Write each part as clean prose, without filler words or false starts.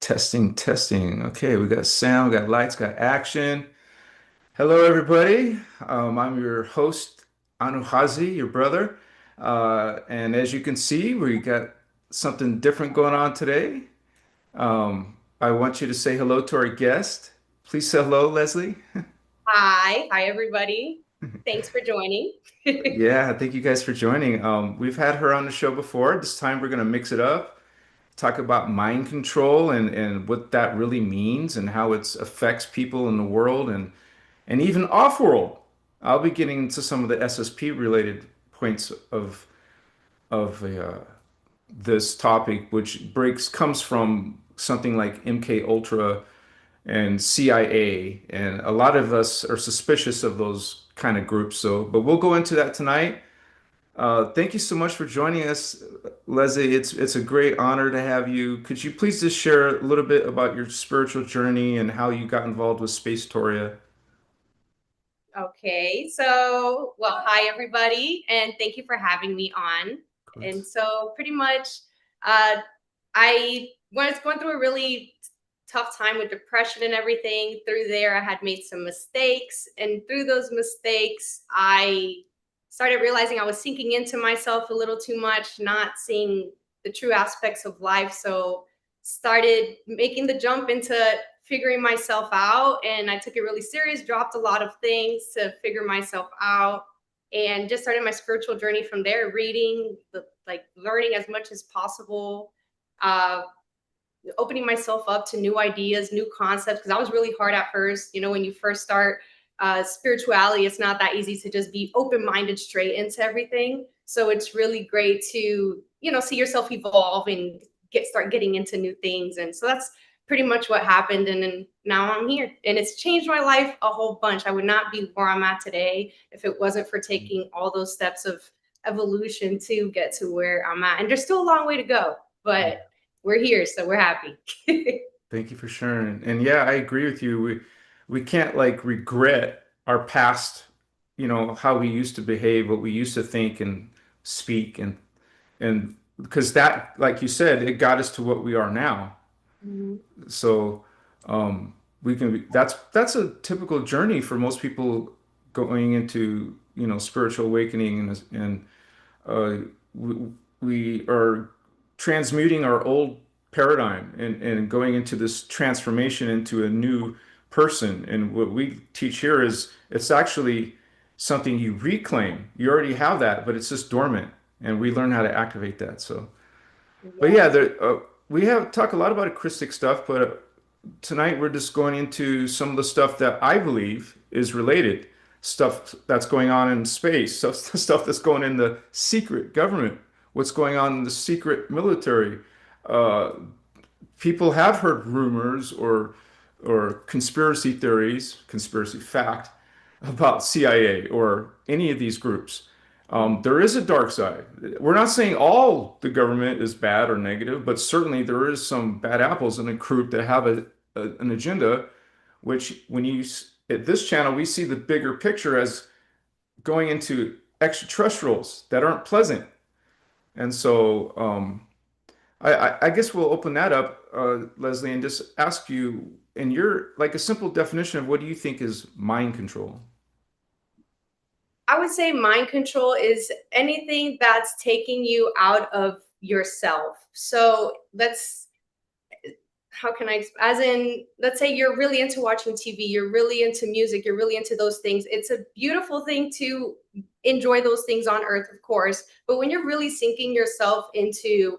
Testing, testing. Okay, we got sound, got lights, got action. Hello, everybody. I'm your host, Anuhazi, your brother. And as you can see, we got something different going on today. I want you to say hello to our guest. Please say hello, Leslie. Hi, everybody. Thanks for joining. Yeah, thank you guys for joining. We've had her on the show before. This time we're going to mix it up, talk about mind control and what that really means and how it affects people in the world and even off-world. I'll be getting into some of the SSP related points of this topic, which breaks comes from something like MK Ultra and CIA, and a lot of us are suspicious of those kind of groups. So, but we'll go into that tonight. Thank you so much for joining us, Leslie. It's a great honor to have you. Could you please just share a little bit about your spiritual journey and how you got involved with SPACESTORIA? Okay, hi everybody, and thank you for having me on. Of course. And so, pretty much, uh, I was going through a really tough time with depression and everything. Through there, I had made some mistakes, and through those mistakes, I started realizing I was sinking into myself a little too much, not seeing the true aspects of life. So, started making the jump into figuring myself out, and I took it really serious, dropped a lot of things to figure myself out, and just started my spiritual journey from there, reading, learning as much as possible, uh, opening myself up to new ideas, new concepts, because I was really hard at first. You know, when you first start spirituality, it's not that easy to just be open-minded straight into everything. So it's really great to, see yourself evolve and start getting into new things. And so that's pretty much what happened. And then now I'm here, and it's changed my life a whole bunch. I would not be where I'm at today if it wasn't for taking all those steps of evolution to get to where I'm at. And there's still a long way to go, Yeah. but we're here, so we're happy. Thank you for sharing. And yeah, I agree with you. We can't like regret our past, how we used to behave, what we used to think and speak and because that, like you said, it got us to what we are now. Mhm. So we can that's a typical journey for most people going into, spiritual awakening and uh, we, we are transmuting our old paradigm and going into this transformation into a new person. And what we teach here is it's actually something you reclaim. You already have that, but it's just dormant, and we learn how to activate that. So, but yeah, Yes. we have talked a lot about acoustic stuff, but tonight we're just going into some of the stuff that I believe is related, stuff that's going on in space, stuff that's going in the secret government, what's going on in the secret military. Uh, People have heard rumors or conspiracy theories, conspiracy fact about CIA or any of these groups. There is a dark side. We're not saying all the government is bad or negative, but certainly there is some bad apples in a group that have an agenda, which at this channel, we see the bigger picture as going into extraterrestrials that aren't pleasant. And so I guess we'll open that up, Leslie, and just ask you, in your like a simple definition of what do you think is mind control? I would say mind control is anything that's taking you out of yourself. So let's, how can I, as in, let's say you're really into watching TV, you're really into music, you're really into those things. It's a beautiful thing to enjoy those things on earth, of course. But when you're really sinking yourself into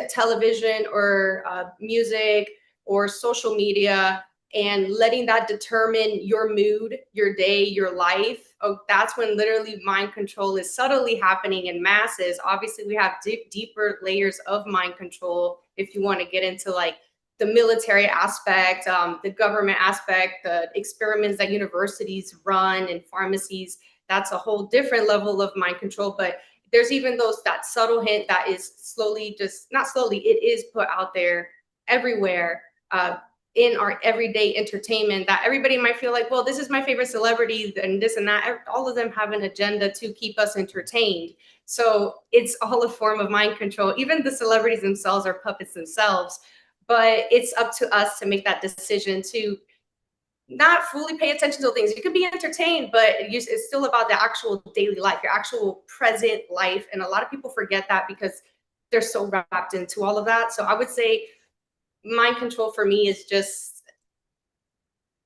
television or music or social media and letting that determine your mood, your day, your life, oh, that's when literally mind control is subtly happening in masses. Obviously, we have deeper layers of mind control if you want to get into like the military aspect, the government aspect, the experiments that universities run and pharmacies. That's a whole different level of mind control. But there's even that subtle hint that is slowly, just not slowly, it is put out there everywhere, in our everyday entertainment, that everybody might feel like, well, this is my favorite celebrity and this and that. All of them have an agenda to keep us entertained. So it's all a form of mind control. Even the celebrities themselves are puppets themselves. but it's up to us to make that decision to not fully pay attention to things. You can be entertained, but it's still about the actual daily life, your actual present life. And a lot of people forget that because they're so wrapped into all of that. So I would say mind control for me is just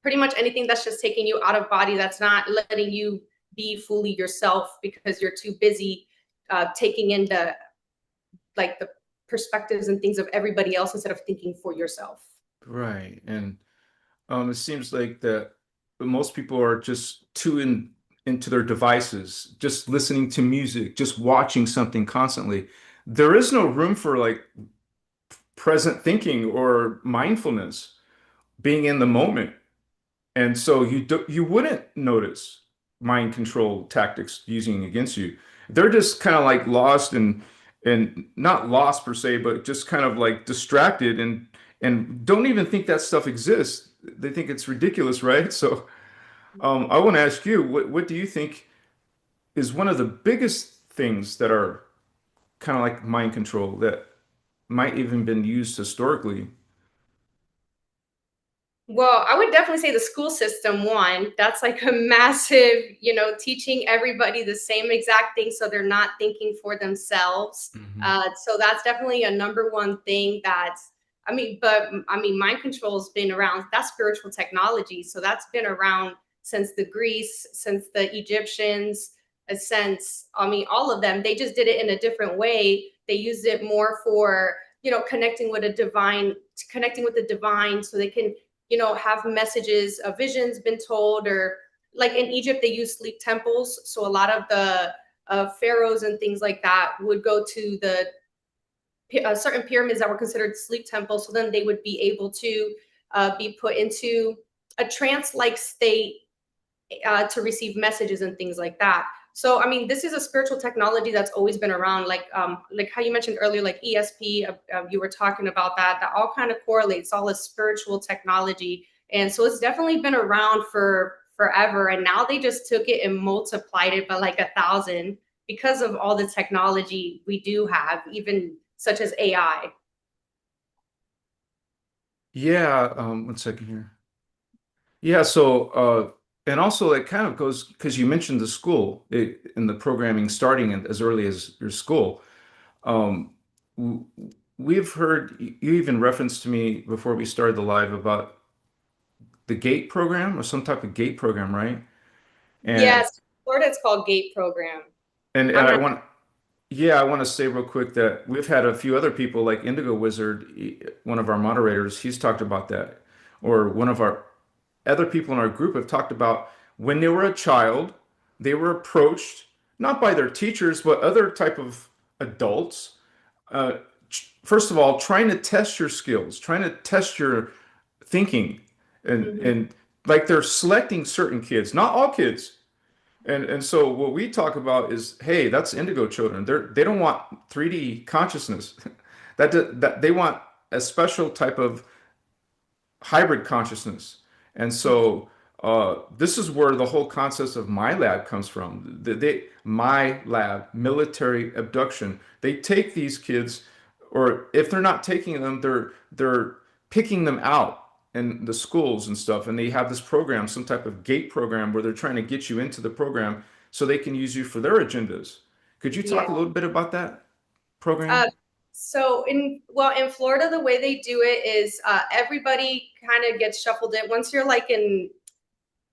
pretty much anything that's just taking you out of body, that's not letting you be fully yourself because you're too busy taking in the perspectives and things of everybody else instead of thinking for yourself. Right. And it seems like that most people are just into their devices, just listening to music, just watching something constantly. There is no room for like present thinking or mindfulness, being in the moment. And so you wouldn't notice mind control tactics using against you. They're just kind of like lost and not lost per se, but just kind of like distracted and don't even think that stuff exists. They think it's ridiculous, right? So I want to ask you, what do you think is one of the biggest things that are kind of like mind control that might even been used historically? Well, I would definitely say the school system, one, that's like a massive, teaching everybody the same exact thing so they're not thinking for themselves. Hmm. So that's definitely a number one thing mind control's been around. That's spiritual technology. So that's been around since the Greece, since the Egyptians, all of them. They just did it in a different way. They used it more for, connecting with the divine so they can have messages, visions been told, or like in Egypt, they use sleep temples. So a lot of the pharaohs and things like that would go to the certain pyramids that were considered sleep temples. So then they would be able to be put into a trance-like state to receive messages and things like that. So, this is a spiritual technology that's always been around, like how you mentioned earlier, like ESP, you were talking about that all kind of correlates, all is spiritual technology. And so it's definitely been around for forever. And now they just took it and multiplied it by like 1,000 because of all the technology we do have, even such as AI. Yeah, one second here. Yeah, so and also it kind of goes because you mentioned the school and the programming starting as early as your school. Um, w- we've heard you even referenced to me before we started the live about the GATE program or some type of GATE program, right? And Yes, Florida, it's called GATE program. and I'm I not. want yeah, I want to say real quick that we've had a few other people like Indigo Wizard, one of our moderators, he's talked about that, or one of our other people in our group have talked about when they were a child, they were approached not by their teachers, but other type of adults. Uh, First of all, trying to test your skills, trying to test your thinking, Mhm. and like they're selecting certain kids, not all kids. And so what we talk about is, hey, that's indigo children. They don't want 3D consciousness. That they want a special type of hybrid consciousness. And so this is where the whole concept of my lab comes from. My lab, military abduction. They take these kids, or if they're not taking them, they're picking them out in the schools and stuff, and they have this program, some type of gate program, where they're trying to get you into the program so they can use you for their agendas. Could you Yeah. talk a little bit about that Uh, program? so in Florida, the way they do it is everybody kind of gets shuffled in. Once you're like in,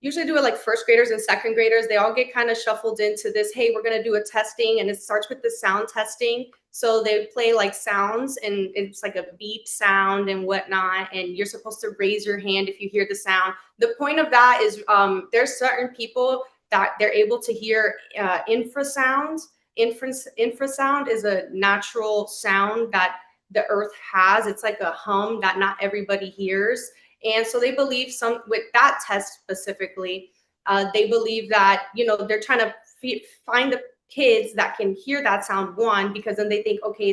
usually do it like first graders and second graders, they all get kind of shuffled into this. Hey, we're gonna do a testing, and it starts with the sound testing. So they play like sounds, and it's like a beep sound and whatnot. And you're supposed to raise your hand if you hear the sound. The point of that is there's certain people that they're able to hear infrasounds. Infrasound is a natural sound that the earth has. It's like a hum that not everybody hears. And so they believe some with that test specifically, they believe that, they're trying to find the kids that can hear that sound, one, because then they think, okay,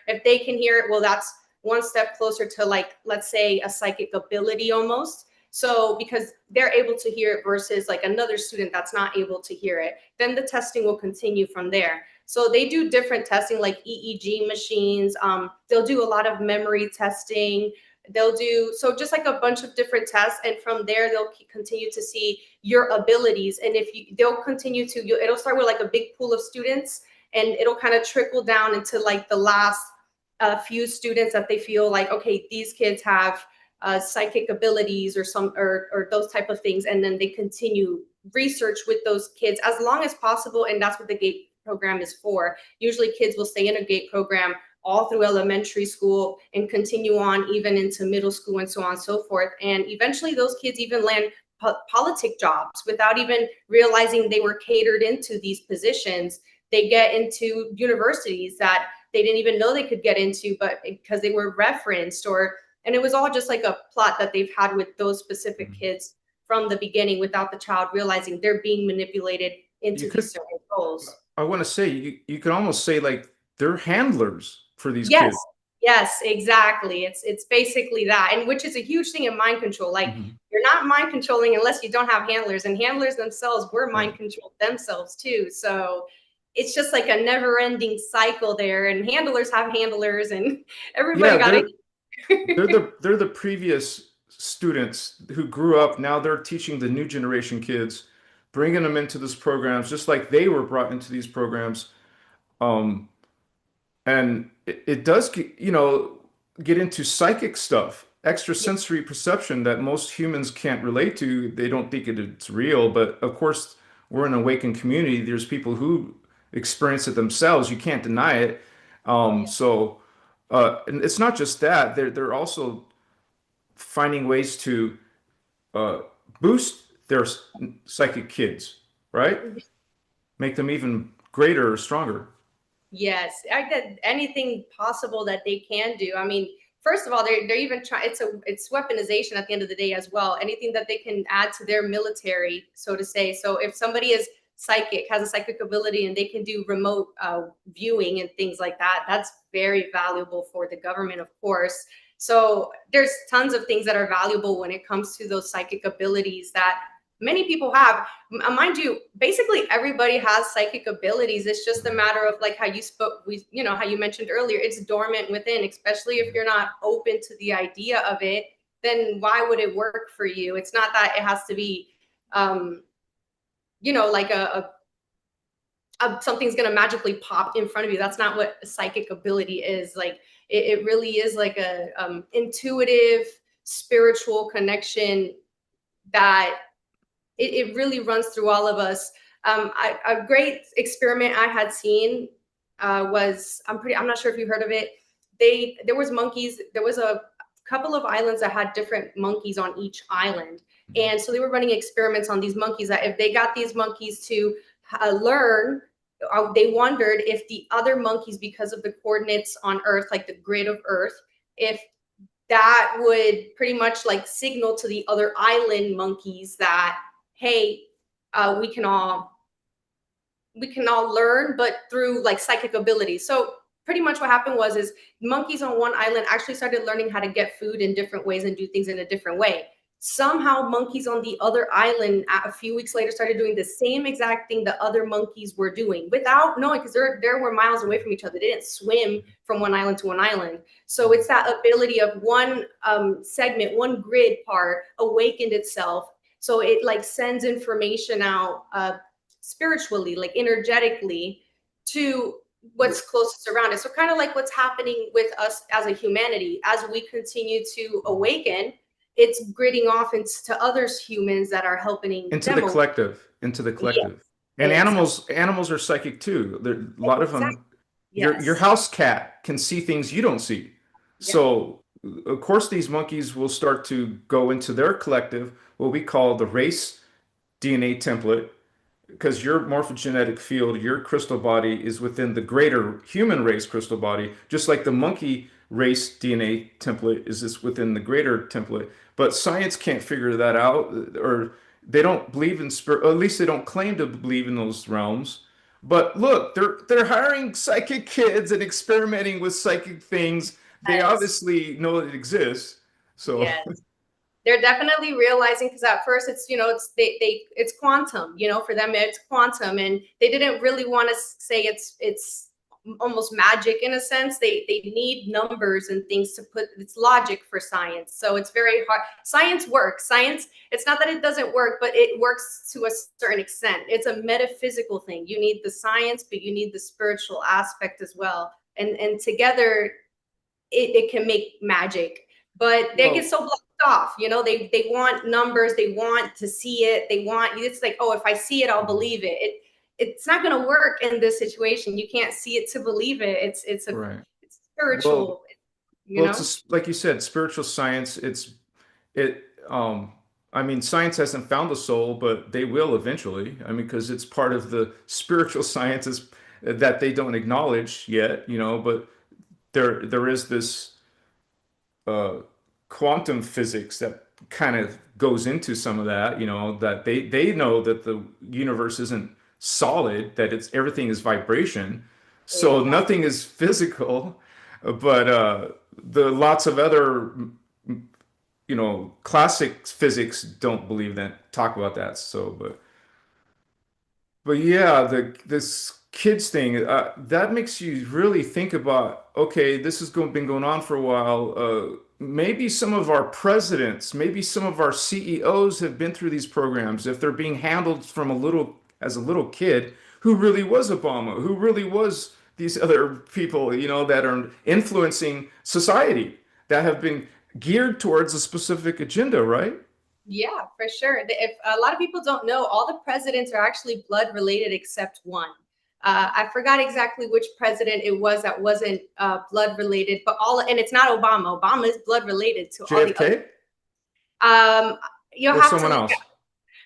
if they can hear it, well, that's one step closer to, like, let's say a psychic ability almost. So because they're able to hear it versus like another student that's not able to hear it, then the testing will continue from there. So they do different testing like EEG machines. They'll do a lot of memory testing. they'll do so just like a bunch of different tests, and from there they'll continue to see your abilities. And if you they'll continue to it'll start with like a big pool of students, and it'll kind of trickle down into like the last few students that they feel like, okay, these kids have psychic abilities or some or those type of things, and then they continue research with those kids as long as possible. And that's what the GATE program is for. Usually kids will stay in a GATE program all through elementary school and continue on even into middle school and so on and so forth. And eventually those kids even land politic jobs without even realizing they were catered into these positions. They get into universities that they didn't even know they could get into, but because they were referenced, or and it was all just like a plot that they've had with those specific kids from the beginning without the child realizing they're being manipulated You into could, these certain roles. I want to say, you could almost say like they're handlers for these Yes, kids. yes, exactly. It's basically that, and which is a huge thing in mind control. Like Mhm. you're not mind controlling unless you don't have handlers, and handlers themselves were mind Right. controlled themselves too. So it's just like a never-ending cycle there, and handlers have handlers, and everybody Yeah, got it. they're the previous students who grew up. Now they're teaching the new generation kids, bringing them into these programs, just like they were brought into these programs. Um, and it does get into psychic stuff, extrasensory perception that most humans can't relate to. They don't think it's real, but of course we're an awakened community. There's people who experience it themselves. You can't deny it. Oh yeah. And it's not just that. They're also finding ways to uh, boost their psychic kids, right? Make them even greater or stronger. Yes, I did anything possible that they can do. I mean, first of all, they're even trying. It's weaponization at the end of the day as well. Anything that they can add to their military, so to say. So if somebody is psychic, has a psychic ability, and they can do remote viewing and things like that, that's very valuable for the government, of course. So there's tons of things that are valuable when it comes to those psychic abilities that many people have. Mind you, basically everybody has psychic abilities. It's just a matter of like how you spoke, how you mentioned earlier, it's dormant within, especially if you're not open to the idea of it, then why would it work for you? It's not that it has to be, um, like something's going to magically pop in front of you. That's not what a psychic ability is. Like it really is like a intuitive, spiritual connection that it really runs through all of us. A great experiment I had seen was I'm not sure if you heard of it. There was monkeys. There was a couple of islands that had different monkeys on each island, and so they were running experiments on these monkeys. That if they got these monkeys to learn, they wondered if the other monkeys, because of the coordinates on Earth, like the grid of Earth, if that would pretty much like signal to the other island monkeys that, hey, uh, we can all we can all learn, but through like psychic abilities. So pretty much what happened was is monkeys on one island actually started learning how to get food in different ways and do things in a different way. Somehow monkeys on the other island a few weeks later started doing the same exact thing the other monkeys were doing without knowing, because they were miles away from each other. They didn't swim from one island to one island. So it's that ability of one segment, one grid part awakened itself. So it like sends information out spiritually, like energetically, to what's closest around us. So kind of like what's happening with us as a humanity, as we continue to awaken, it's gridding off into others humans that are helping Into the them awaken. collective, into the Yeah, collective. And exactly. animals are psychic too. There, a lot of Exactly. them. Your Yes. house cat can see things you don't see. Yep. So of course these monkeys will start to go into their collective, what we call the race DNA template, because your morphogenetic field, your crystal body is within the greater human race crystal body, just like the monkey race DNA template is this within the greater template. But science can't figure that out, or they don't believe in spirit, or at least they don't claim to believe in those realms. But look, they're hiring psychic kids and experimenting with psychic things. They Yes. obviously know it exists. So Yes. They're definitely realizing, because at first it's it's quantum, for them it's quantum, and they didn't really want to say it's almost magic in a sense. They need numbers and things to put, it's logic for science. So it's very hard. Science works. Science, it's not that it doesn't work, but it works to a certain extent. It's a metaphysical thing. You need the science, but you need the spiritual aspect as well. And together it can make magic. But they get Well, so blocked off, you know, they want numbers, they want to see it, they want, it's like, oh, if I see it, I'll believe it. It's not going to work in this situation. You can't see it to believe it. right. It's Well, spiritual, you well, know. like you said, spiritual science. It. I mean, science hasn't found the soul, but they will eventually. I mean, because it's part of the spiritual sciences that they don't acknowledge yet. But there is this uh, quantum physics that kind of goes into some of that. That they know that the universe isn't solid, that it's everything is vibration, so Exactly. nothing is physical. But the lots of other classic physics don't believe that, talk about that. So, but yeah, this kids thing, that makes you really think about, okay, this has been going on for a while. Maybe some of our presidents, maybe some of our CEOs have been through these programs. If they're being handled from as a little kid, who really was Obama? Who really was these other people, that are influencing society, that have been geared towards a specific agenda, right? Yeah, for sure. If a lot of people don't know, all the presidents are actually blood related except one. I forgot exactly which president it was that wasn't blood related, but all, and it's not Obama. Obama is blood related to all the other. JFK Um, you'll or have to someone look. else?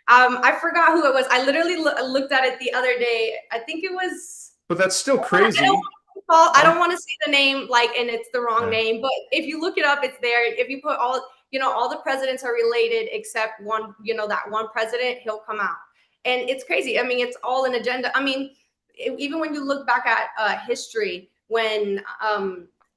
I forgot who it was. I literally looked at it the other day. I think it was. But that's still I don't crazy. want to call. I don't I'm want to say the name like, and it's the wrong yeah. name. But if you look it up, it's there. If you put all, you know, all the presidents are related except one. You know, that one president, he'll come out, and it's crazy. I mean, it's all an agenda. I mean, even when you look back at history, when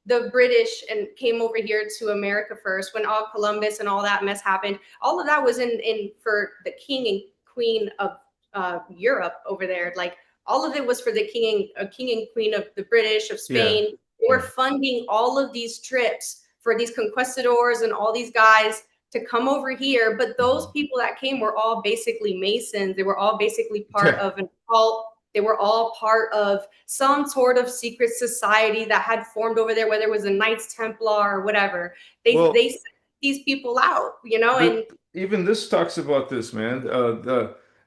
the British and came over here to America first, when all Columbus and all that mess happened, all of that was in for the king and queen of Europe over there. Like all of it was for the king and queen of the British, of Yeah. Spain. They were Yeah. funding all of these trips for these conquistadors and all these guys to come over here. But those Mhm. people that came were all basically Masons. They were all basically part Yeah. of an cult. They were all part of some sort of secret society that had formed over there, whether it was a Knights Templar or whatever. They Well, sent these people out, you know, and even this talks about this, man.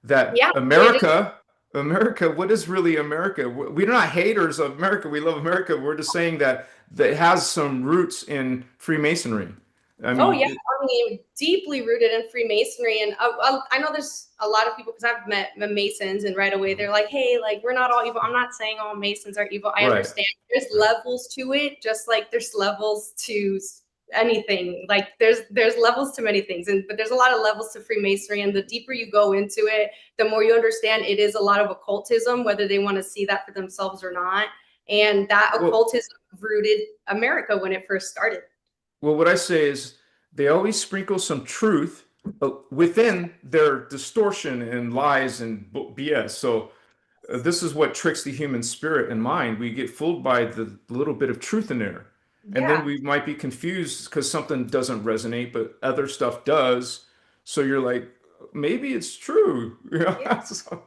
That yeah, they do. America, what is really America? We're not haters of America. We love America. We're just saying that it has some roots in Freemasonry. I Oh mean, yeah, I mean, deeply rooted in Freemasonry, and I know there's a lot of people because I've met the Masons, and right away they're like, "Hey, like we're not all evil." I'm not saying all Masons are evil. I right, understand there's right. levels to it, just like there's levels to anything. Like there's levels to many things, and but there's a lot of levels to Freemasonry, and the deeper you go into it, the more you understand it is a lot of occultism, whether they want to see that for themselves or not, and that Well, occultism rooted America when it first started. well, what I say is they always sprinkle some truth within their distortion and lies and BS. So this is what tricks the human spirit and mind. We get fooled by the little bit of truth in there. And then Yeah. we might be confused because something doesn't resonate, but other stuff does. So you're like, maybe it's true. Yeah. So-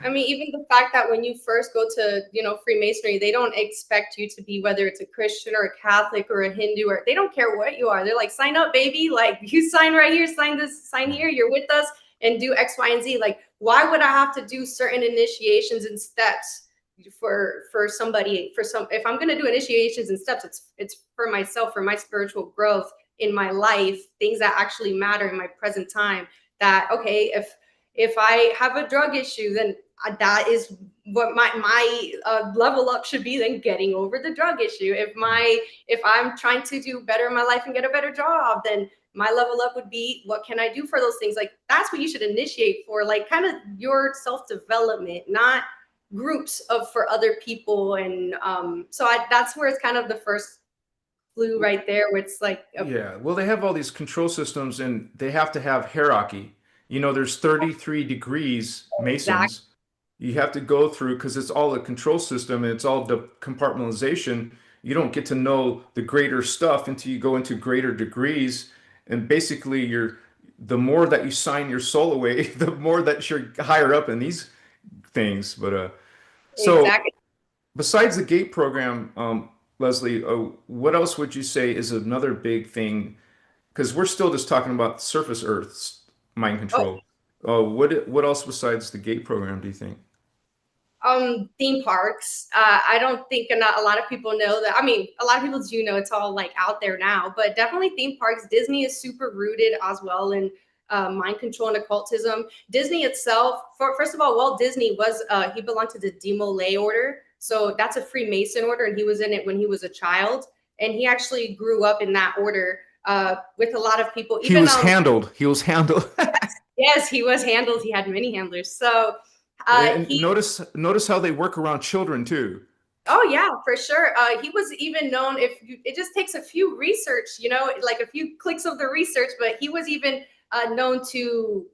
I mean, even the fact that when you first go to, you know, Freemasonry, they don't expect you to be whether it's a Christian or a Catholic or a Hindu, or they don't care what you are. They're like, sign up, baby. Like you sign right here, sign this, sign here, you're with us and do X, Y, and Z. Like, why would I have to do certain initiations and steps for somebody, for some, if I'm gonna do initiations and steps, it's for myself, for my spiritual growth in my life, things that actually matter in my present time. That okay, if I have a drug issue, then that is what my level up should be, then getting over the drug issue. If I'm trying to do better in my life and get a better job, then my level up would be what can I do for those things. Like that's what you should initiate for, like kind of your self-development, not groups of for other people. And that's where it's kind of the first clue right there, where it's like yeah. Well, they have all these control systems and they have to have hierarchy. There's 33 degrees exact Masons. you have to go through because it's all a control system and it's all the compartmentalization. You don't get to know the greater stuff until you go into greater degrees. And basically, the more that you sign your soul away, the more that you're higher up in these things. So Exactly. besides the gate program, Leslie, what else would you say is another big thing? Because we're still just talking about surface Earth's mind Oh, control. What else besides the gate program do you think? theme parks. I don't think a lot of people know that. I mean, a lot of people do know it's all like out there now, but definitely theme parks. Disney is super rooted as well in mind control and occultism. Disney itself, first of all, Walt Disney was he belonged to the De Molay order, so that's a Freemason order, and he was in it when he was a child, and he actually grew up in that order with a lot of people. He Even was handled. He was handled. yes, he was handled. He had many handlers, so. And He notice how they work around children too. Oh yeah, for sure. He was even known if you, it just takes a few research, like a few clicks of the research, but he was even known to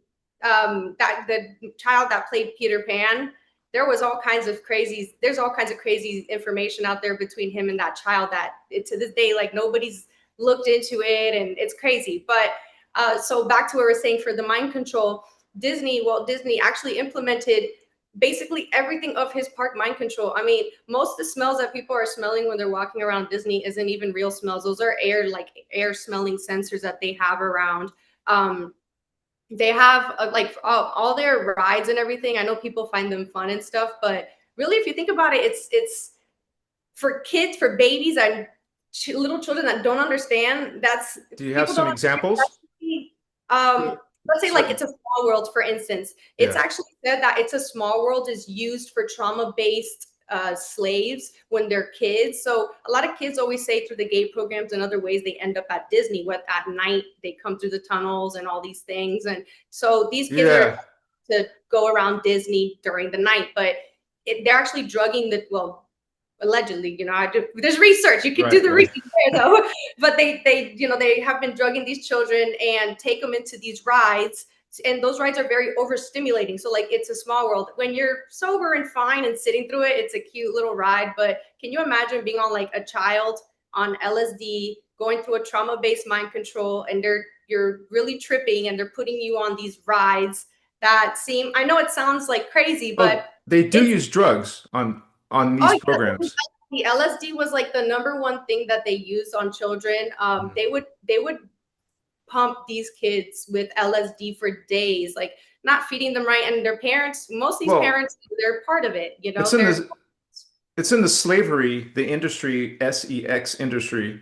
that the child that played Peter Pan. There's all kinds of crazy information out there between him and that child that to this day, like nobody's looked into it, and it's crazy. But so back to what we're saying for the mind control, Walt Disney actually implemented basically everything of his park mind control. I mean, most of the smells that people are smelling when they're walking around Disney isn't even real smells. Those are air smelling sensors that they have around. They have like all their rides and everything. I know people find them fun and stuff, but really, if you think about it, it's for kids, for babies, and little children that don't understand. That's Do you have people some don't understand. examples? Um, let's say like So, it's a small world, for instance. It's yeah. actually said that it's a small world is used for trauma-based slaves when they're kids. So a lot of kids always say through the gate programs and other ways they end up at Disney. What at night they come through the tunnels and all these things, and so these kids are Yeah, to go around Disney during the night, but they're actually drugging allegedly, there's research, you can do right, the right. research there though. But they have been drugging these children and take them into these rides, and those rides are very overstimulating. So like it's a small world when you're sober and fine and sitting through it, it's a cute little ride, but can you imagine being on like a child on LSD going through a trauma-based mind control, and you're really tripping, and they're putting you on these rides that seem, I know it sounds like crazy, Oh, but they do it's use drugs on oh these yeah, programs. the LSD was like the number one thing that they used on children. Yeah. They would pump these kids with LSD for days, like not feeding them right, and their parents, most of these Well, parents, they're part of it. it's in They're the it's in the slavery, the industry, sex industry.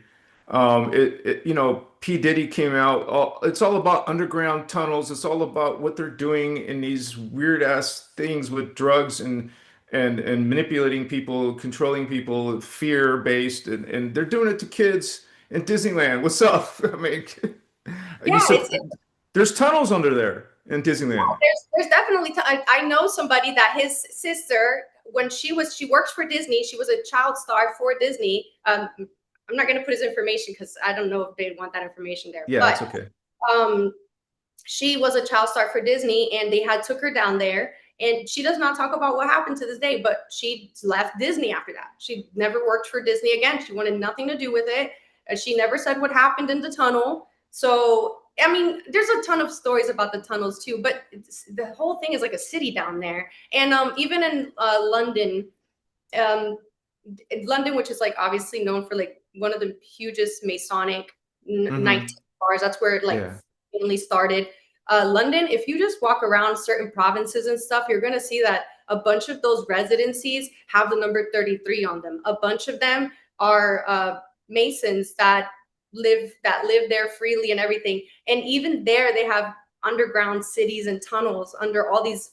P. Diddy came out. It's all about underground tunnels. It's all about what they're doing in these weird ass things with drugs and manipulating people, controlling people, fear based, and they're doing it to kids in Disneyland. What's up? I mean, you yeah, said there's tunnels under there in Disneyland. there's definitely I know somebody that his sister, when she works for Disney, she was a child star for Disney. I'm not going to put his information because I don't know if they'd want that information there, Yeah, but it's okay. um she was a child star for Disney, and they had took her down there, and she does not talk about what happened to this day, but she left Disney after that. She never worked for Disney again. She wanted nothing to do with it. And she never said what happened in the tunnel. So I mean, there's a ton of stories about the tunnels too, but the whole thing is like a city down there. And even in um, London, which is like obviously known for like one of the hugest Masonic night Hmm. bars. That's where it like Yeah. mainly started. London, if you just walk around certain provinces and stuff, you're gonna see that a bunch of those residencies have the number 33 on them. A bunch of them are Masons that live there freely and everything. And even there, they have underground cities and tunnels under all these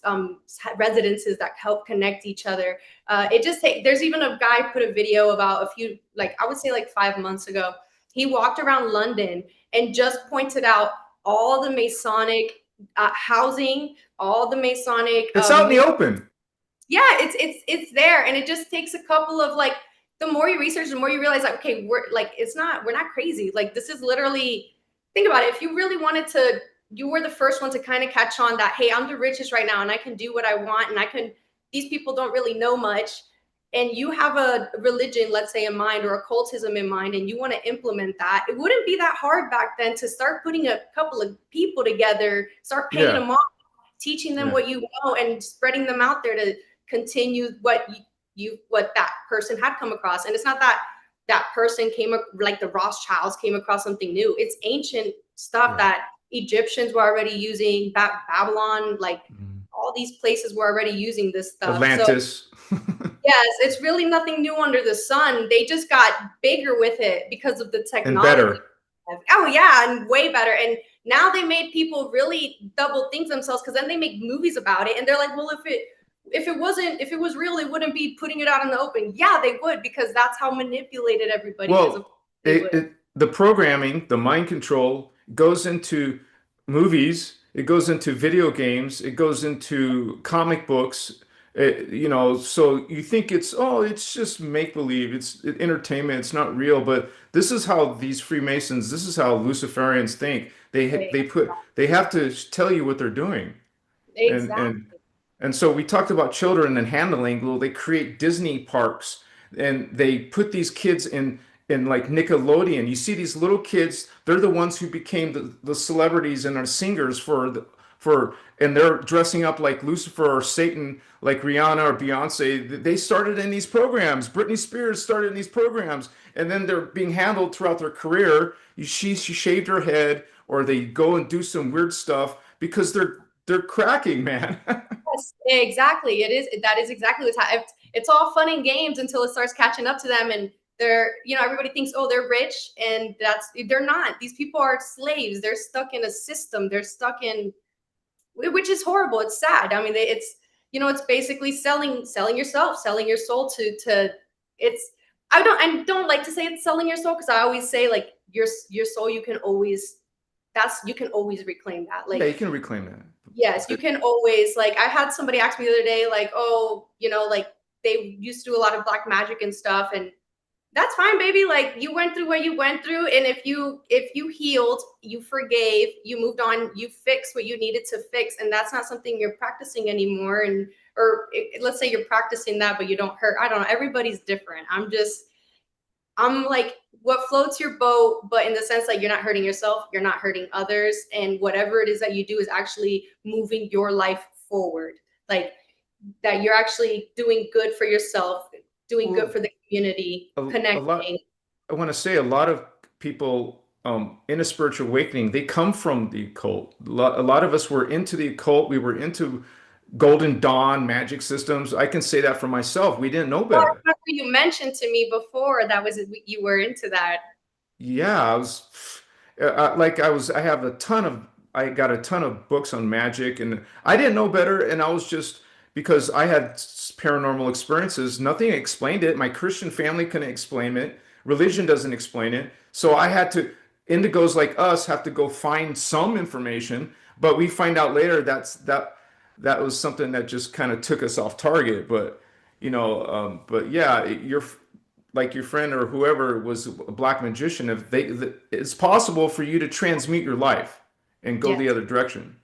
residences that help connect each other. There's even a guy put a video about a few, like I would say like 5 months ago. He walked around London and just pointed out all the Masonic housing, all the Masonic It's out in the open. yeah, it's there, and it just takes a couple of like, the more you research, the more you realize like, okay, we're not crazy. Like this is literally, think about it. If you really wanted to, you were the first one to kind of catch on that, hey, I'm the richest right now and I can do what I want, and I can these people don't really know much, and you have a religion, let's say in mind, or occultism in mind, and you want to implement that, it wouldn't be that hard back then to start putting a couple of people together, start paying Yeah. them off, teaching them Yeah. what you know, and spreading them out there to continue what what that person had come across. And it's not that that person came like the Rothschilds came across something new. It's ancient stuff Yeah. that Egyptians were already using, Babylon, like Mhm. all these places were already using this stuff. So Atlantis. yes, it's really nothing new under the sun. They just got bigger with it because of the And technology. better. Oh yeah, and way better. And now they made people really double think themselves, because then they make movies about it, and they're like, well, if it was real, they wouldn't be putting it out in the open. Yeah, they would, because that's how manipulated everybody is. Of Well, course they would. the programming, the mind control goes into movies, it goes into video games, it goes into comic books. So you think it's just make believe, it's entertainment, it's not real. But this is how these Freemasons, this is how Luciferians think. They have to tell you what they're doing. And and Exactly. and so we talked about children and handling. Well, they create Disney parks and they put these kids in like Nickelodeon. You see these little kids, they're the ones who became the celebrities and are singers for and they're dressing up like Lucifer or Satan, like Rihanna or Beyonce. They started in these programs. Britney Spears started in these programs, and then they're being handled throughout their career. She shaved her head, or they go and do some weird stuff because they're cracking, man. Yes, exactly. It is. That is exactly what's happening. It's all fun and games until it starts catching up to them, and they're, everybody thinks, oh, they're rich, and they're not. These people are slaves. They're stuck in a system. They're stuck in, which is horrible. It's sad. I mean, it's, it's basically selling yourself, selling your soul to. It's. I don't like to say it's selling your soul, because I always say, like, your soul, you can always reclaim that. Yeah, Like, you can reclaim that. yes, you But can always, like, I had somebody ask me the other day, like, oh, like they used to do a lot of black magic and stuff, and that's fine, baby. Like, you went through what you went through, and if you healed, you forgave, you moved on, you fixed what you needed to fix, and that's not something you're practicing anymore. And let's say you're practicing that, but you don't hurt. I don't know. Everybody's different. I'm like, what floats your boat, but in the sense that you're not hurting yourself, you're not hurting others, and whatever it is that you do is actually moving your life forward. Like, that you're actually doing good for yourself, doing good well, for the community, a lot. connecting. I want to say a lot of people in a spiritual awakening, they come from the occult. A lot of us were into the occult. We were into Golden Dawn magic systems. I can say that for myself. We didn't know Well, I better. remember you mentioned to me before that was you were into that. Yeah, I was like I have a ton of I got a ton of books on magic and I didn't know better and I was just because I had paranormal experiences, nothing explained it. My Christian family couldn't explain it. Religion doesn't explain it. So I had to indigos like us have to go find some information, but we find out later that was something that just kind of took us off target. But yeah, you're like your friend or whoever was a black magician, if it's possible for you to transmute your life and go the Yes. other direction.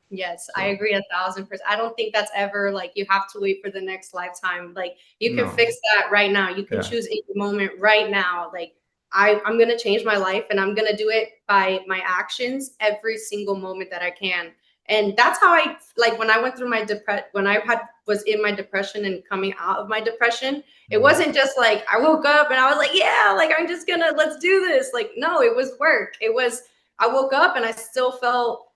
Yes, I So agree 1,000%. I don't think that's ever like you have to wait for the next lifetime. Like, you can no, fix that right now. You can yeah, choose any moment right now. Like, I'm gonna change my life, and I'm gonna do it by my actions every single moment that I can. And that's how I, like, when I went through my when I was in my depression and coming out of my depression, it mhm, wasn't just like I woke up and I was like, yeah, like I'm just gonna, let's do this. Like, no, it was work. It was, I woke up and I still felt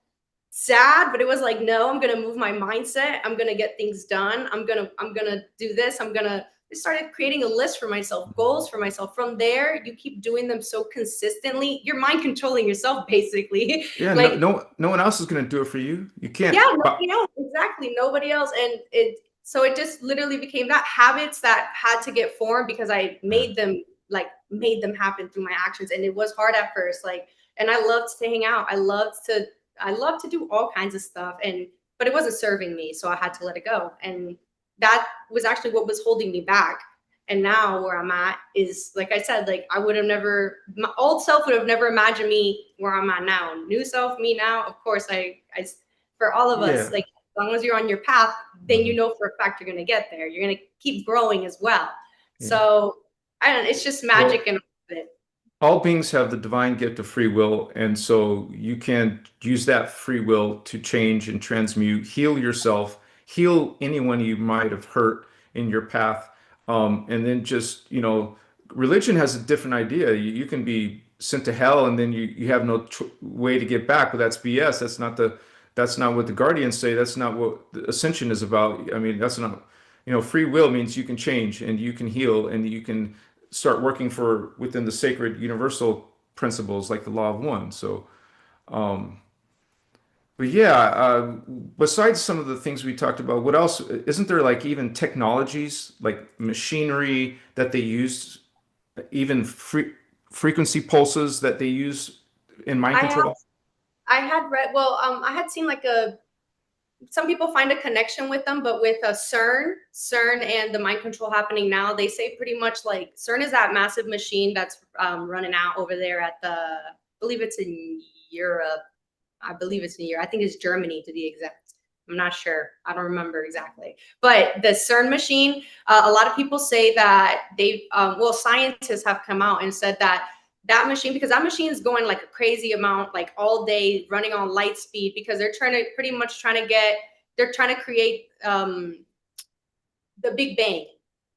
sad, but it was like, no, I'm gonna move my mindset, I'm gonna get things done, I'm gonna do this, I started creating a list for myself, mhm. goals for myself. From there, you keep doing them so consistently, you're mind controlling yourself, basically. Yeah, Like, no one else is gonna do it for you. You can't. yeah, But nobody else, exactly, nobody else. And it just literally became that habits that had to get formed because I made them happen through my actions. And it was hard at first, like, and I loved to hang out, I love to do all kinds of stuff, and but it wasn't serving me, so I had to let it go. And that was actually what was holding me back. And now where I'm at is, like I said, like, I would have never, my old self would have never imagined me where I'm at now. New self, me now, of course, I for all of us, yeah, like, long as you're on your path, then you Mhm. know for a fact you're going to get there. You're going to keep growing as well. Yeah. So I don't know, it's just magic Well, and all of it. all beings have the divine gift of free will, and so you can use that free will to change and transmute, heal yourself, heal anyone you might have hurt in your path. And then just, religion has a different idea. You can be sent to hell and then you have no way to get back, but that's BS. That's not what the guardians say. That's not what the ascension is about. I mean, that's not, free will means you can change and you can heal and you can start working for within the sacred universal principles like the law of one. So, but yeah, besides some of the things we talked about, what else? Isn't there like even technologies like machinery that they use, even frequency pulses that they use in mind I had control? I had read well, I had seen like a some people find a connection with them, but with a CERN and the mind control happening now, they say pretty much like CERN is that massive machine that's running out over there at I believe it's in Europe. I believe it's in Europe. I think it's Germany to be exact. I'm not sure. I don't remember exactly. But the CERN machine, a lot of people say that well, scientists have come out and said that that machine, because that machine is going like a crazy amount, like all day running on light speed, because they're trying to create the Big Bang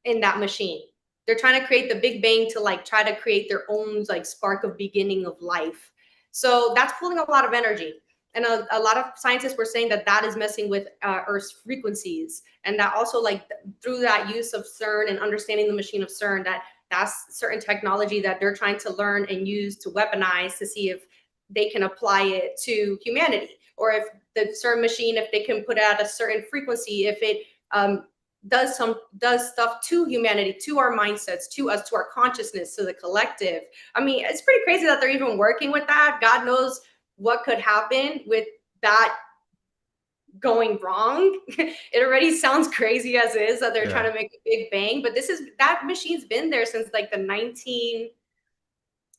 in that machine. They're trying to create the Big Bang to like try to create their own like spark of beginning of life. So that's pulling a lot of energy. And a lot of scientists were saying that that is messing with Earth's frequencies, and that also like through that use of CERN and understanding the machine of CERN, that's certain technology that they're trying to learn and use to weaponize to see if they can apply it to humanity, or if the CERN machine, if they can put out a certain frequency, if it does stuff to humanity, to our mindsets, to us, to our consciousness, to the collective. I mean, it's pretty crazy that they're even working with that. God knows what could happen with that going wrong. It already sounds crazy as is that they're trying Yeah. to make a big bang, but that machine's been there since like the 19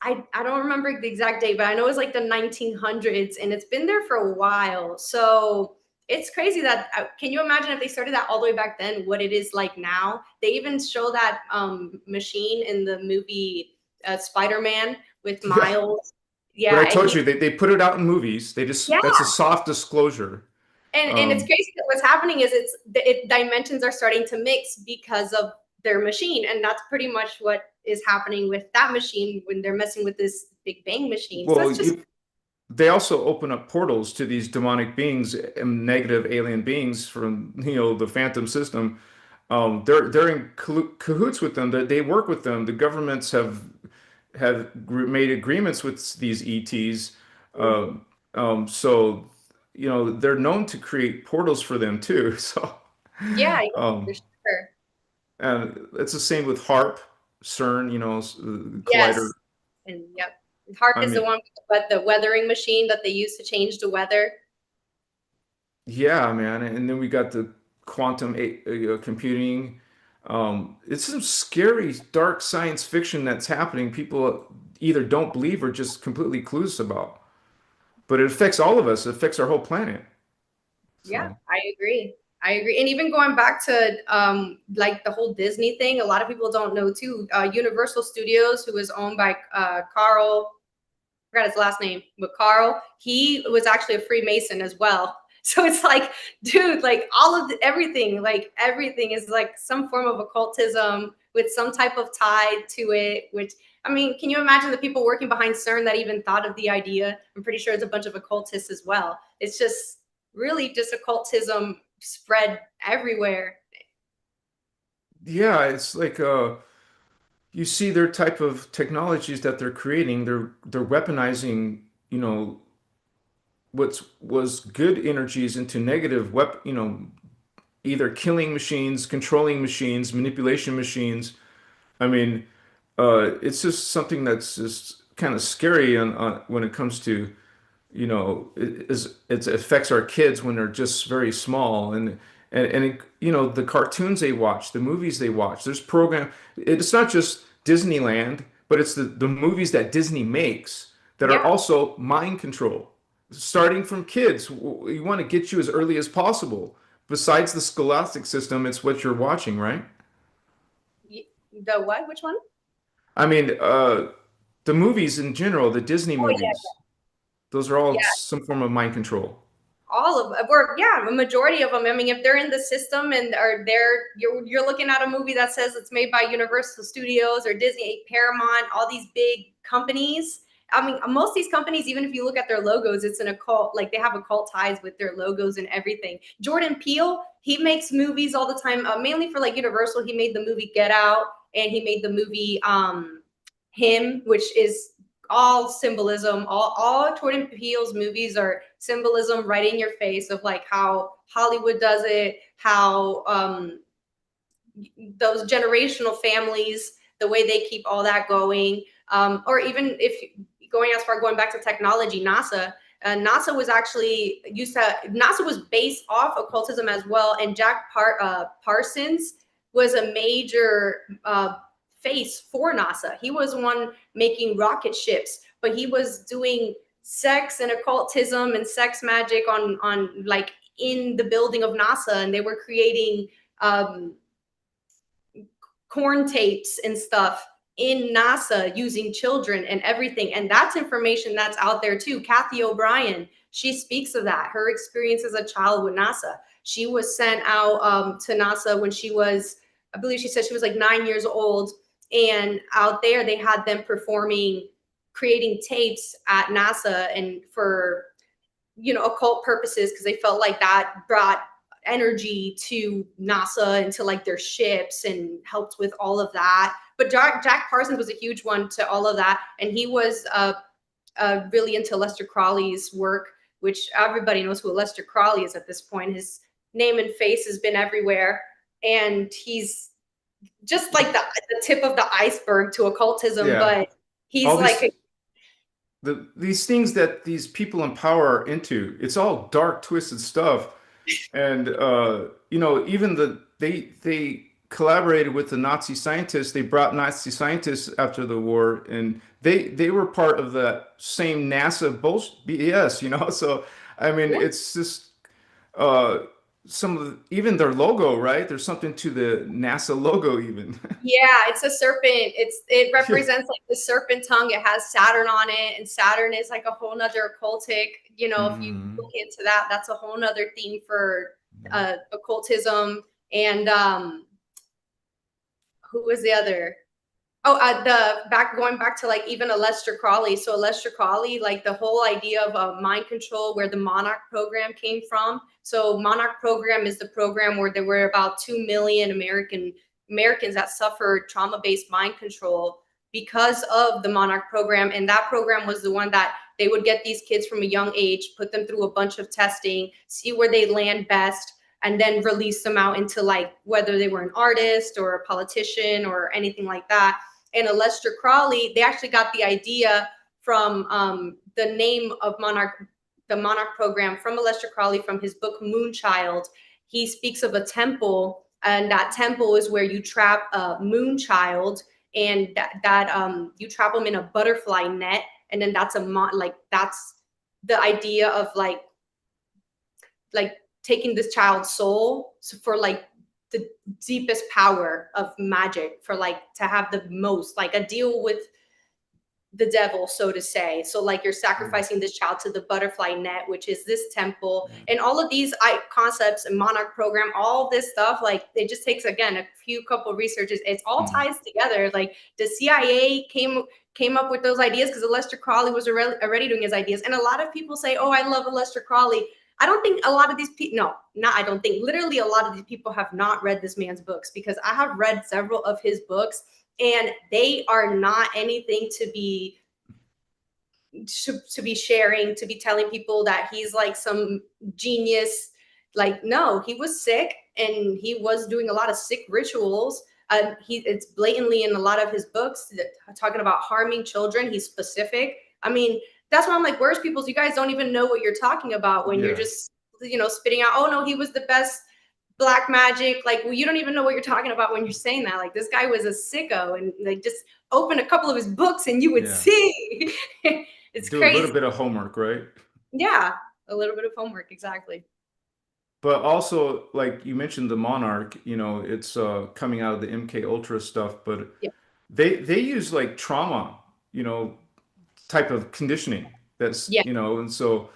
I don't remember the exact date, but I know it's like the 1900s and it's been there for a while. So it's crazy that can you imagine if they started that all the way back then, what it is like now? They even show that machine in the movie Spider-Man with Yeah. Miles. But I Yeah, and told you they put it out in movies. They just yeah, that's a soft disclosure. and it's Um, crazy that what's happening is dimensions are starting to mix because of their machine, and that's pretty much what is happening with that machine when they're messing with this Big Bang machine. So well, that's just they also open up portals to these demonic beings and negative alien beings from the Phantom System. They're in cahoots with them. That they work with them. The governments have made agreements with these ETs. mhm. So they're known to create portals for them too. So Yeah, yeah, um, for sure. and it's the same with HARP, CERN. Collider. Yes, and yep. Harp I is the mean, one with the weathering machine that they use to change the weather. yeah, man. And then we got the quantum computing. It's some scary, dark science fiction that's happening. People either don't believe or just completely clueless about. But it affects all of us. It affects our whole planet. Yeah, So, I agree. I agree. And even going back to like the whole Disney thing, a lot of people don't know too. Universal Studios, who was owned by Carl, I forgot his last name, but Carl, he was actually a Freemason as well. So it's like, dude, like everything is like some form of occultism with some type of tie to it. Which I mean, can you imagine the people working behind CERN that even thought of the idea? I'm pretty sure it's a bunch of occultists as well. It's just really just occultism spread everywhere. yeah, it's like you see their type of technologies that they're creating. They're weaponizing, what was good energies into negative either killing machines, controlling machines, manipulation machines. I mean, it's just something that's just kind of scary when it comes to, it affects our kids when they're just very small the cartoons they watch, the movies they watch. There's program. It's not just Disneyland, but it's the movies that Disney makes that are Yeah, also mind control. starting from kids. We want to get you as early as possible. Besides the scholastic system, it's what you're watching, right? The what? Which one? I mean, the movies in general, the Disney Oh yeah, movies, those are all yeah. some form of mind control. All of or yeah, a majority of them. I mean, if they're in the system and are there, you're looking at a movie that says it's made by Universal Studios or Disney, Paramount, all these big companies. I mean, most of these companies, even if you look at their logos, it's an occult, like they have occult ties with their logos and everything. Jordan Peele, he makes movies all the time, mainly for like Universal. He made the movie Get Out, and he made the movie Him, which is all symbolism. All Jordan Peele's movies are symbolism right in your face of like how Hollywood does it, how those generational families, the way they keep all that going. Or even if going as far, going back to technology, NASA was actually NASA was based off occultism as well. And Parsons was a major face for NASA. He was one making rocket ships, but he was doing sex and occultism and sex magic on like in the building of NASA, and they were creating corn tapes and stuff in NASA using children and everything. And that's information that's out there too. Kathy O'Brien, she speaks of that, her experience as a child with NASA. She was sent out to NASA when she was, I believe she said she was like 9 years old. And out there, they had them performing, creating tapes at NASA and for, occult purposes, because they felt like that brought energy to NASA and to like their ships and helped with all of that. But Jack Parsons was a huge one to all of that. And he was really into Lester Crowley's work, which everybody knows who Lester Crowley is at this point. His name and face has been everywhere. And he's just like the tip of the iceberg to occultism, Yeah. but he's All like, these things that these people in power are into, it's all dark, twisted stuff. And even they collaborated with the Nazi scientists. They brought Nazi scientists after the war, and they were part of that same NASA bullshit BS, So I mean, yeah. it's just uh some of even their logo, right? There's something to the NASA logo even. Yeah, it's a serpent. It Yeah. represents like the serpent tongue. It has Saturn on it, and Saturn is like a whole nother occultic. If you look Hmm. into that, that's a whole nother theme for occultism. And who was the other? Oh, the back going back to like even Aleister Crowley. So Aleister Crowley, like the whole idea of mind control, where the Monarch program came from. So Monarch program is the program where there were about 2 million Americans that suffered trauma-based mind control because of the Monarch program. And that program was the one that they would get these kids from a young age, put them through a bunch of testing, see where they land best, and then release them out into like whether they were an artist or a politician or anything like that. And Aleister Crowley, they actually got the idea from the name of the Monarch program from Aleister Crowley from his book Moonchild. He speaks of a temple, and that temple is where you trap a moonchild, and that you trap them in a butterfly net, and then that's that's the idea of like taking this child's soul for like the deepest power of magic, for like to have the most, like a deal with the devil, so to say. So like you're sacrificing this child to the butterfly net, which is this temple, and all of these concepts and Monarch program, all this stuff, like it just takes again a few couple of researchers. It's all Hmm. ties together. Like the CIA came up with those ideas because Aleister Crowley was already doing his ideas. And a lot of people say, oh, I love Aleister Crowley. I don't think a lot of these people, no, not, I don't think, literally a lot of these people have not read this man's books, because I have read several of his books, and they are not anything to be sharing, to be telling people that he's like some genius. Like, no, he was sick and he was doing a lot of sick rituals. It's blatantly in a lot of his books talking about harming children. He's specific. I mean, that's why I'm like, where's people's? You guys don't even know what you're talking about when you're Yeah. just, spitting out, oh no, he was the best black magic. Like, well, you don't even know what you're talking about when you're saying that. Like, this guy was a sicko, and like just open a couple of his books and you would Yeah. see. It's Do a little crazy. bit of homework, right? Yeah, a little bit of homework, exactly. But also, like you mentioned, the Monarch, it's coming out of the MK Ultra stuff, but Yeah. they use like trauma, type of conditioning. That's, Yeah. and so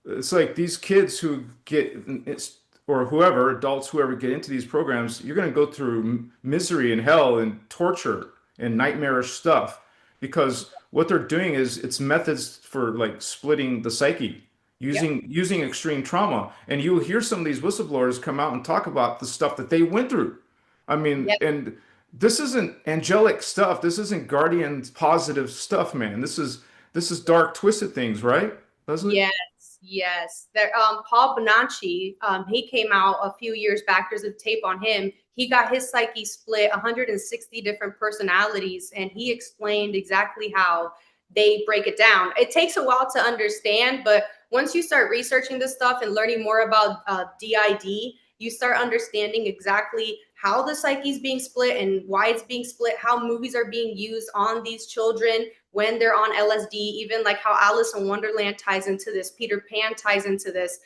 it's like these kids who get it's or whoever, adults, whoever get into these programs, you're going to go through misery and hell and torture and nightmarish stuff because what they're doing is it's methods for like splitting the psyche Yep. using extreme trauma. And you'll hear some of these whistleblowers come out and talk about the stuff that they went through. I mean, Yep. and this isn't angelic stuff. This isn't guardian positive stuff, man. This is dark, twisted things, right, Leslie? Yes, yes. There, Paul Bonacci, he came out a few years back. There's a tape on him. He got his psyche split 160 different personalities, and he explained exactly how they break it down. It takes a while to understand, but once you start researching this stuff and learning more about DID, you start understanding exactly how the psyche is being split and why it's being split, how movies are being used on these children when they're on LSD, even like how Alice in Wonderland ties into this, Peter Pan ties into this.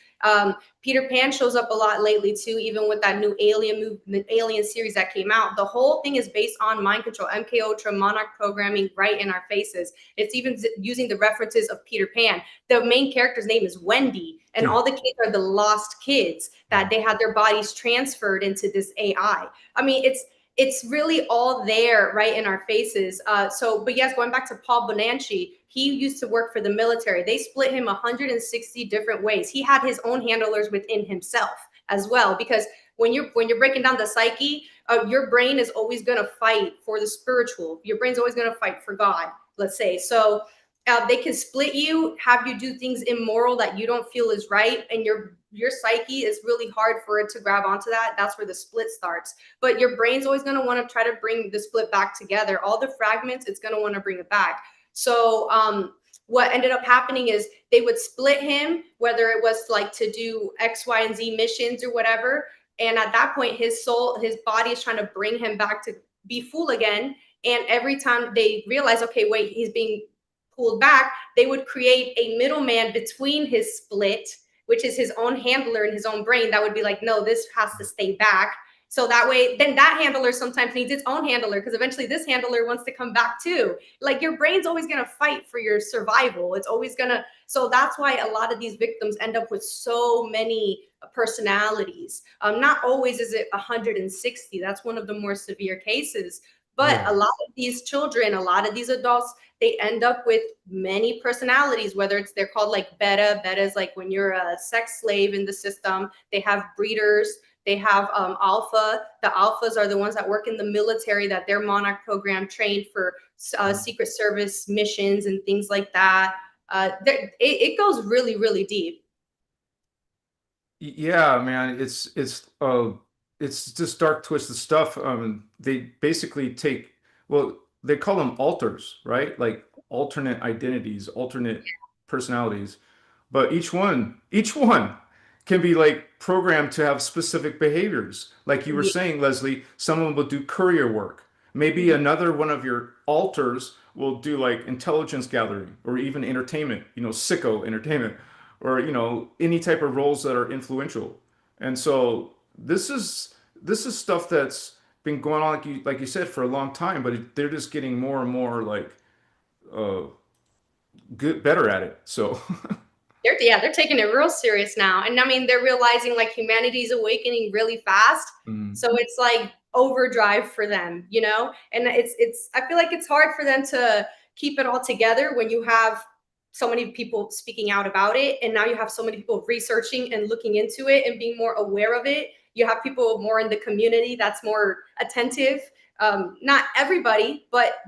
Peter Pan shows up a lot lately too, even with that new Alien series that came out. The whole thing is based on mind control, MK Ultra, Monarch programming right in our faces. It's even using the references of Peter Pan. The main character's name is Wendy, and Yeah. all the kids are the lost kids that they had their bodies transferred into this AI. I mean, it's really all there right in our faces. But yes, going back to Paul Bonacci, he used to work for the military. They split him 160 different ways. He had his own handlers within himself as well, because when you're breaking down the psyche, your brain is always going to fight for the spiritual. Your brain's always going to fight for God, let's say. So they can split you, have you do things immoral that you don't feel is right, and your psyche is really hard for it to grab onto that. That's where the split starts. But your brain's always going to want to try to bring the split back together. All the fragments, it's going to want to bring it back. So what ended up happening is they would split him, whether it was like to do X, Y, and Z missions or whatever. And at that point, his soul, his body is trying to bring him back to be full again. And every time they realize, okay, wait, he's being pulled back, they would create a middleman between his split, which is his own handler in his own brain, that would be like, no, this has to stay back. So that way, then that handler sometimes needs its own handler because eventually this handler wants to come back too. Like your brain's always going to fight for your survival. It's always going to. So that's why a lot of these victims end up with so many personalities. Not always is it 160. That's one of the more severe cases. But Yeah. a lot of these children, a lot of these adults, they end up with many personalities, whether it's they're called like beta is like when you're a sex slave in the system. They have breeders, they have alpha. The alphas are the ones that work in the military, that their Monarch program trained for secret service missions and things like that. It goes really, really deep. Yeah, man, it's just dark twisted stuff. They basically take, well, they call them alters, right? Like alternate identities, alternate personalities. But each one can be like programmed to have specific behaviors. Like you were Yeah. saying, Leslie, someone will do courier work. Maybe Mhm. another one of your alters will do like intelligence gathering or even entertainment, sicko entertainment, or any type of roles that are influential. And so this is stuff that's been going on like you said for a long time, but they're just getting more and more like uh good better at it. So They're taking it real serious now. And I mean, they're realizing like humanity's awakening really fast. mm, So it's like overdrive for them, you know? And it's I feel like it's hard for them to keep it all together when you have so many people speaking out about it, and now you have so many people researching and looking into it and being more aware of it. You have people more in the community that's more attentive. Not everybody, but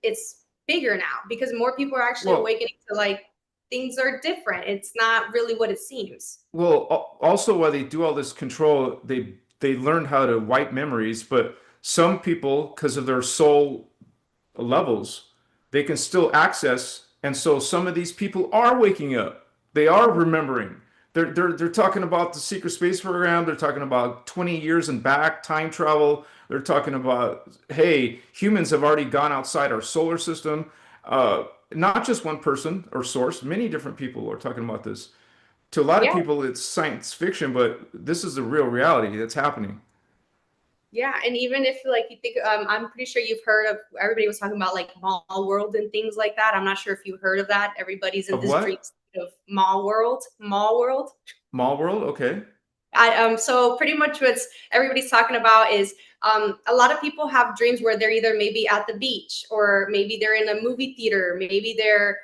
it's bigger now because more people are actually well, awakening to like things are different. It's not really what it seems. also while they do all this control, they learn how to wipe memories, but some people, because of their soul levels, they can still access. And so some of these people are waking up. They are remembering. They're talking about the secret space program. They're talking about 20 years and back, time travel. They're talking about, hey, humans have already gone outside our solar system. not just one person or source, many different people are talking about this. To a lot of Yeah, people, it's science fiction, but this is the real reality that's happening. yeah, and even if like you think, I'm pretty sure you've heard of. Everybody was talking about like mall world and things like that. I'm not sure if you heard of that. Everybody's in Of this dream what? state of mall world. Mall world. Mall world? Okay. So pretty much what's everybody's talking about is a lot of people have dreams where they're either maybe at the beach or maybe they're in a movie theater, maybe they're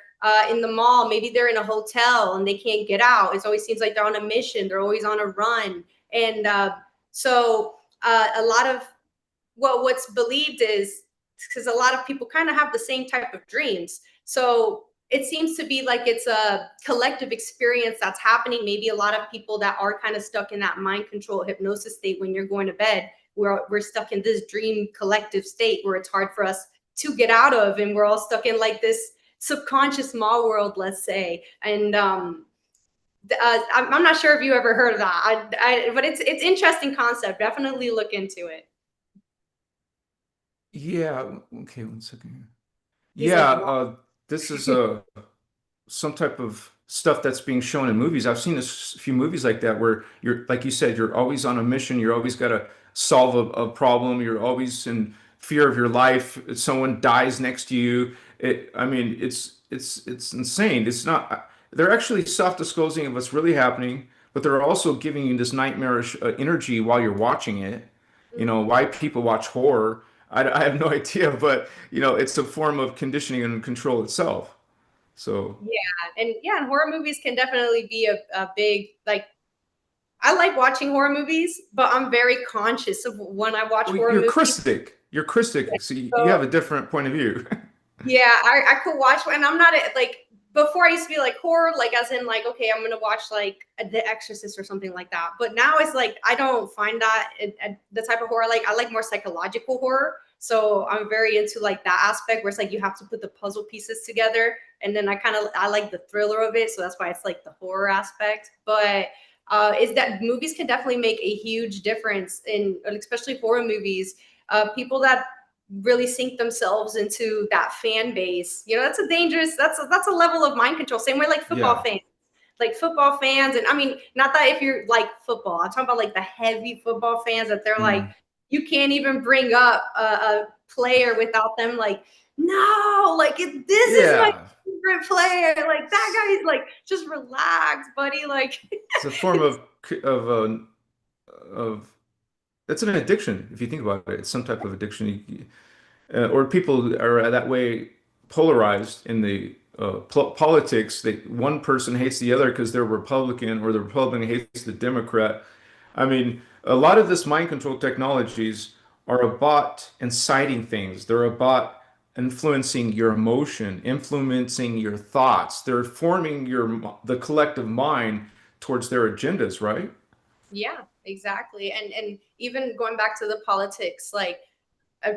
in the mall, maybe they're in a hotel and they can't get out. It always seems like they're on a mission, they're always on a run, and a lot of what's believed is because a lot of people kind of have the same type of dreams. So it seems to be like it's a collective experience that's happening. Maybe a lot of people that are kind of stuck in that mind control hypnosis state when you're going to bed, we're stuck in this dream collective state where it's hard for us to get out of, and we're all stuck in like this subconscious small world, let's say. And I'm not sure if you ever heard of that. But it's interesting concept. Definitely look into it. Yeah. Okay. One second here. He's Yeah. like, wow. This is some type of stuff that's being shown in movies. I've seen a few movies like that where you're, like you said, you're always on a mission. You're always got to solve a problem. You're always in fear of your life. If someone dies next to you. I mean, it's insane. It's not. They're actually soft disclosing of what's really happening, but they're also giving you this nightmarish energy while you're watching it. You know, why people watch horror, I have no idea, but it's a form of conditioning and control itself. So, And horror movies can definitely be a big like. I like watching horror movies, but I'm very conscious of when I watch well, horror you're movies. Christic. You're Christic, so you have So a different point of view. yeah, I could watch, and I'm not like before I used to be like horror, like as in like okay, I'm gonna watch like The Exorcist or something like that. But now it's like I don't find that the type of horror I like more psychological horror. So I'm very into like that aspect where it's like you have to put the puzzle pieces together, and then I like the thriller of it. So that's why it's like the horror aspect. But is that movies can definitely make a huge difference in especially horror movies. People that really sink themselves into that fan base. That's a dangerous, that's a level of mind control. Same way like football Yeah. fans. Like football fans, and I mean, not that if you're like football, I'm talking about like the heavy football fans that they're like, Mm. you can't even bring up a player without them like, no, like this is my Yeah. favorite player. Like that guy is like, just relax, buddy. Like, It's a form of it's an addiction if you think about it. It's some type of addiction. Or people are that way polarized in the politics that one person hates the other because they're Republican or the Republican hates the Democrat. I mean, a lot of this mind control technologies are about inciting things. They're about influencing your emotion, influencing your thoughts. They're forming the collective mind towards their agendas, right? yeah, exactly. And even going back to the politics, like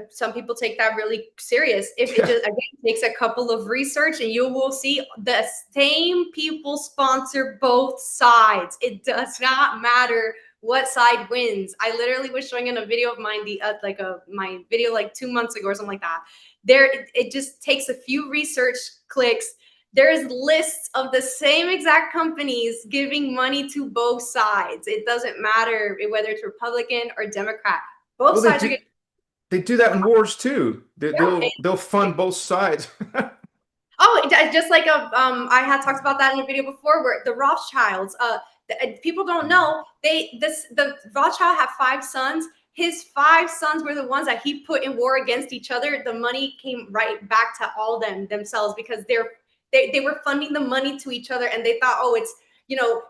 some people take that really serious. If it Yeah. just again takes a couple of research, and you will see the same people sponsor both sides. It does not matter what side wins. I literally was showing in a video of mine, my video like 2 months ago or something like that. It just takes a few research clicks. There's lists of the same exact companies giving money to both sides. It doesn't matter whether it's Republican or Democrat. Both Well, they sides are do getting. they do that in wars too. Yeah. They'll fund both sides. Oh, just like I had talked about that in a video before, where the Rothschilds, people don't know the Rothschild had 5 sons. His 5 sons were the ones that he put in war against each other. The money came right back to all themselves because they were funding the money to each other, and they thought, oh, it's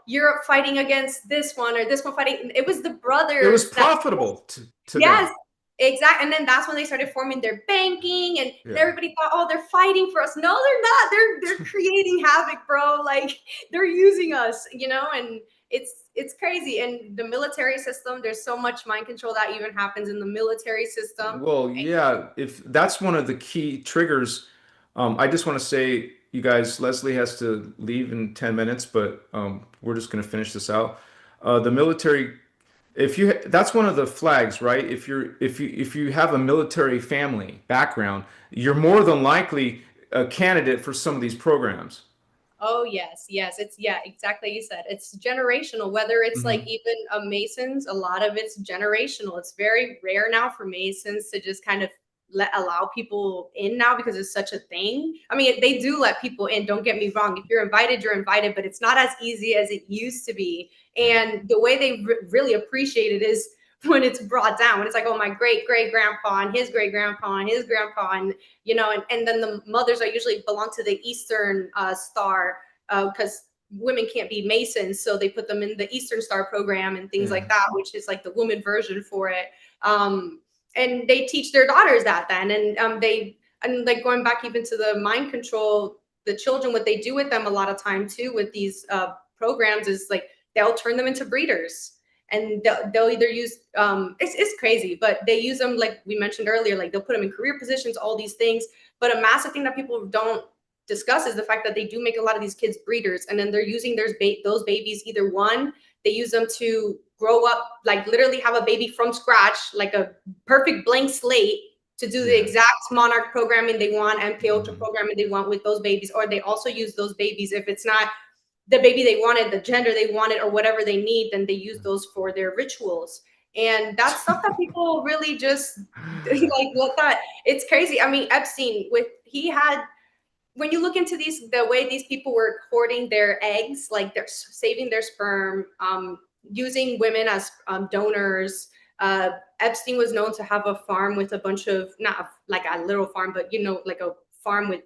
Europe fighting against this one or this one fighting. It was the It was brothers that. profitable to them. Yes, exactly. And then that's when they started forming their banking, and Yeah. everybody thought, oh, they're fighting for us. No, they're not. They're creating havoc, bro. Like they're using us, and it's crazy. And the military system, there's so much mind control that even happens in the military system. Well, yeah, if that's one of the key triggers, I just want to say, you guys, Leslie has to leave in 10 minutes, but we're just going to finish this out. The military, if you, that's one of the flags, right? If you have a military family background, you're more than likely. a candidate for some of these programs. Oh yes, yes. It's yeah, exactly. You said it's generational. Whether it's like Hmm. even Masons, a lot of it's generational. It's very rare now for Masons to just kind of allow people in now because it's such a thing. I mean, they do let people in. Don't get me wrong. If you're invited, you're invited, but it's not as easy as it used to be. And the way they really appreciate it is when it's brought down. When it's like, oh, my great great grandpa and his great grandpa and his grandpa, and and then the mothers are usually belong to the Eastern Star, because women can't be Masons, so they put them in the Eastern Star program and things Yeah. like that, which is like the woman version for it. And they teach their daughters that then, and they and like going back even to the mind control, the children, what they do with them a lot of time too with these programs is like they'll turn them into breeders, and they'll either use it's crazy, but they use them like we mentioned earlier, like they'll put them in career positions, all these things. But a massive thing that people don't discuss is the fact that they do make a lot of these kids breeders, and then they're using those babies, either one, they use them to grow up, like literally have a baby from scratch, like a perfect blank slate, to do the Yeah. exact monarch programming they want and ultra Hmm. programming they want with those babies. Or they also use those babies, if it's not the baby they wanted, the gender they wanted, or whatever they need, then they use those for their rituals. And that's stuff that people really just like let that. It's crazy. I mean, Epstein, with he had, when you look into these, the way these people were hoarding their eggs, like they're saving their sperm, using women as donors. Epstein was known to have a farm with a bunch of, not like a little farm, but like a farm with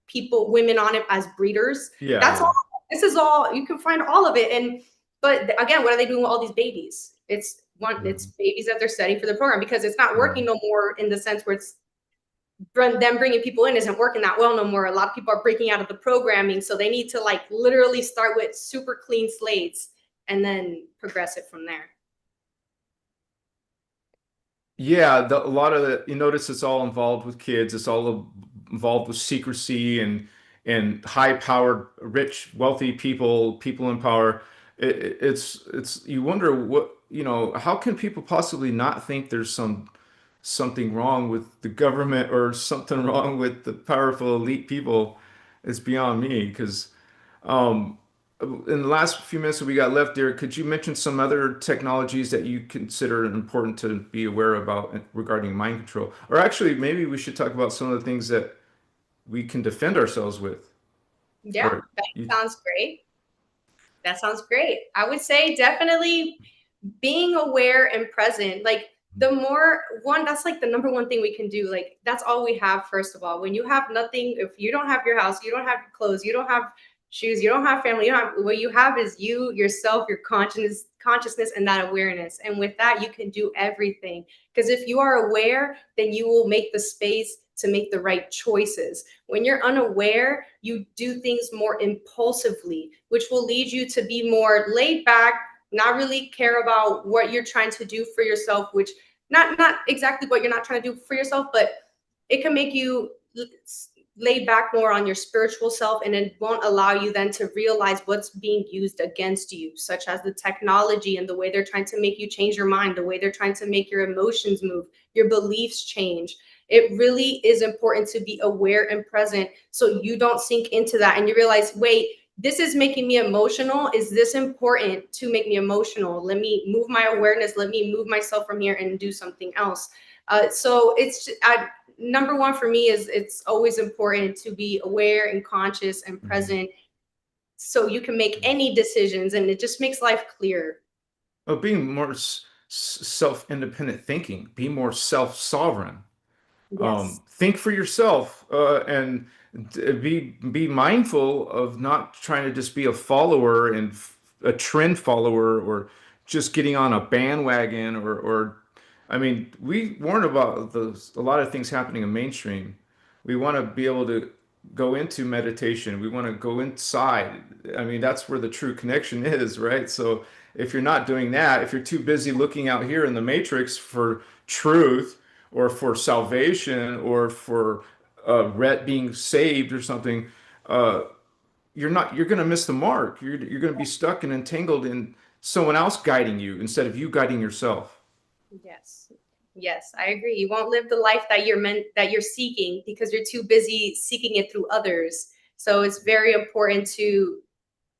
people, women on it as breeders. Yeah, That's all. yeah. This is all, you can find all of it. And but again, what are they doing with all these babies? It's Hmm. babies that they're setting for the program, because it's not working Hmm. no more, in the sense where it's them bringing people in isn't working that well no more. A lot of people are breaking out of the programming, so they need to like literally start with super clean slates and then progress it from there. Yeah, a lot of the, you notice it's all involved with kids. It's all involved with secrecy and high-powered, rich, wealthy people, people in power. It's you wonder what, how can people possibly not think there's something wrong with the government or something wrong with the powerful elite people? It's beyond me because um, in the last few minutes that we got left there, could you mention some other technologies that you consider important to be aware about regarding mind control? Or actually, maybe we should talk about some of the things that we can defend ourselves with. Yeah, Or that you, sounds great. That sounds great. I would say definitely being aware and present. Like the more one, that's like the number one thing we can do. Like that's all we have. First of all, when you have nothing, if you don't have your house, you don't have your clothes, you don't have shoes, you don't have family, you don't have, what you have is you, yourself, your consciousness, and that awareness. And with that, you can do everything. Because if you are aware, then you will make the space to make the right choices. When you're unaware, you do things more impulsively, which will lead you to be more laid back, not really care about what you're trying to do for yourself, which not exactly what you're not trying to do for yourself, but it can make you lay back more on your spiritual self, and it won't allow you then to realize what's being used against you, such as the technology and the way they're trying to make you change your mind, the way they're trying to make your emotions move, your beliefs change. It really is important to be aware and present, so you don't sink into that and you realize, wait, this is making me emotional. Is this important to make me emotional? Let me move my awareness. Let me move myself from here and do something else. So it's number one for me is it's always important to be aware and conscious and Mhm. present, so you can make any decisions, and it just makes life clearer. being more self-independent thinking, be more self-sovereign. Yes. Think for yourself and be mindful of not trying to just be a follower and a trend follower or just getting on a bandwagon or I mean we warn about a lot of things happening in mainstream. We want to be able to go into meditation. We want to go inside. I mean that's where the true connection is, right? So if you're not doing that, if you're too busy looking out here in the matrix for truth or for salvation or for being saved or something, uh, you're going to miss the mark. You're going to be stuck and entangled in someone else guiding you instead of you guiding yourself. Yes. Yes, I agree. You won't live the life that you're seeking because you're too busy seeking it through others. So it's very important to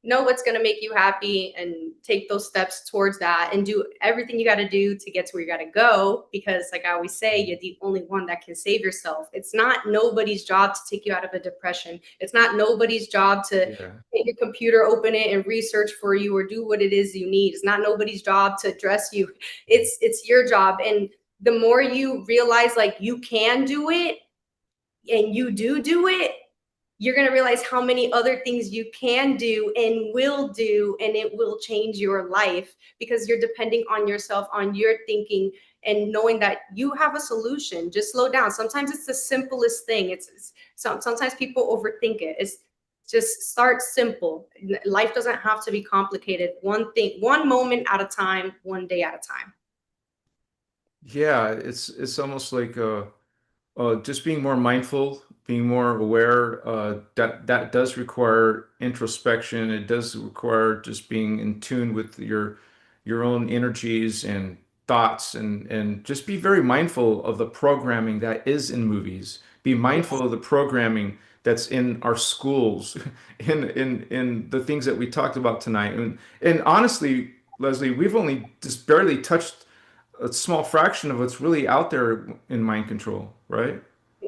know what's going to make you happy and take those steps towards that and do everything you got to do to get to where you got to go, because like I always say, you're the only one that can save yourself. It's not nobody's job to take you out of a depression. It's not nobody's job to Yeah. take your computer, open it and research for you or do what it is you need. It's not nobody's job to dress you. It's your job. And the more you realize like you can do it and you do it, you're going to realize how many other things you can do and will do, and it will change your life because you're depending on yourself, on your thinking, and knowing that you have a solution. Just slow down. Sometimes it's the simplest thing. Sometimes people overthink it. It's just start simple. Life doesn't have to be complicated. One thing, one moment at a time, one day at a time. Yeah, it's almost like just being more mindful, being more aware, that does require introspection. It does require just being in tune with your own energies and thoughts, and just be very mindful of the programming that is in movies. Be mindful Yes. of the programming that's in our schools, in the things that we talked about tonight. And honestly, Leslie, we've only just barely touched a small fraction of what's really out there in mind control, right?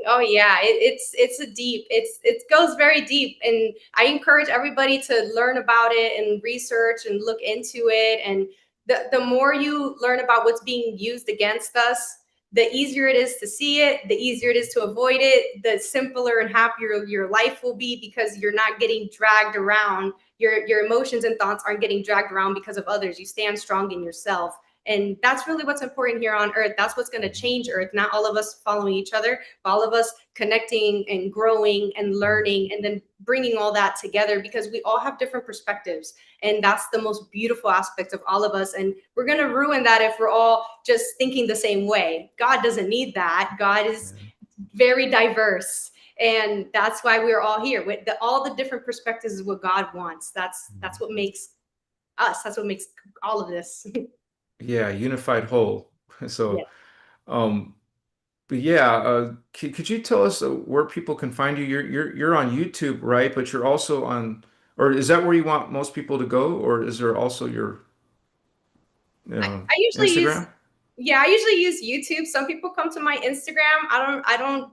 Oh yeah, it's a deep. It goes very deep, and I encourage everybody to learn about it and research and look into it. And the more you learn about what's being used against us, the easier it is to see it, the easier it is to avoid it, the simpler and happier your life will be because you're not getting dragged around. Your emotions and thoughts aren't getting dragged around because of others. You stand strong in yourself. And that's really what's important here on earth. That's what's going to change earth. Not all of us following each other, all of us connecting and growing and learning and then bringing all that together, because we all have different perspectives, and that's the most beautiful aspect of all of us. And we're going to ruin that if we're all just thinking the same way. God doesn't need that. God is Yeah. very diverse, and that's why we're all here with all the different perspectives is what God wants. That's what makes us. That's what makes all of this. Yeah, unified whole. Yeah. So, um, but yeah, could you tell us where people can find you? You're on YouTube, right? But you're also on, or is that where you want most people to go, or is there also your I usually use, Instagram? yeah, I usually use YouTube. Some people come to my Instagram. I don't